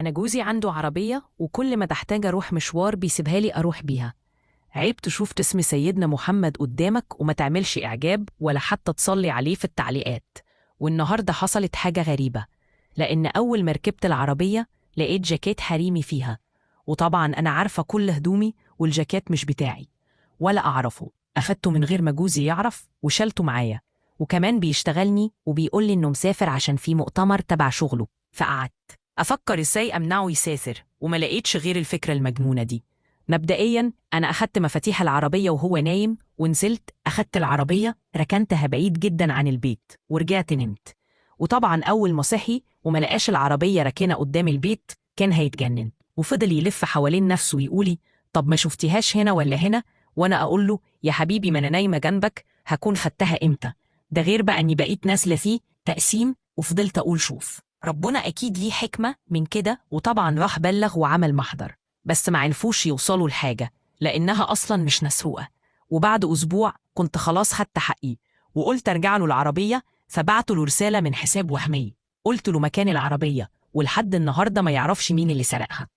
أنا جوزي عنده عربية وكل ما تحتاج أروح مشوار بيسيبها لي أروح بيها. عيب تشوف اسم سيدنا محمد قدامك وما تعملش إعجاب ولا حتى تصلي عليه في التعليقات. والنهاردة حصلت حاجة غريبة، لأن أول ما ركبت العربية لقيت جاكيت حريمي فيها. وطبعا أنا عارفة كل هدومي والجاكيت مش بتاعي ولا أعرفه. أخدته من غير ما جوزي يعرف وشلته معايا، وكمان بيشتغلني وبيقولي إنه مسافر عشان في مؤتمر تبع شغله. فقعدت أفكر إزاي أمنعه يسافر وما لقيتش غير الفكرة المجنونة دي. مبدئياً أنا أخدت مفاتيح العربية وهو نايم ونزلت أخدت العربية ركنتها بعيد جداً عن البيت ورجعت نمت. وطبعاً أول ما صحي وما لقاش العربية راكنة قدام البيت كان هيتجنن وفضل يلف حوالين نفسه ويقولي طب ما شفتيهاش هنا ولا هنا؟ وأنا أقول له يا حبيبي ما أنا نايمة جنبك، هكون خدتها إمتى؟ ده غير بقى إني بقيت نازلة فيه تقسيم وفضلت أقول شوف ربنا أكيد ليه حكمة من كده. وطبعاً راح بلغ وعمل محضر، بس ما عرفوش يوصلوا لحاجة لأنها أصلاً مش مسروقة. وبعد أسبوع كنت خلاص خدت حقي وقلت أرجع له العربية، فبعت له رسالة من حساب وهمي قلت له مكان العربية، ولحد النهاردة ما يعرفش مين اللي سرقها.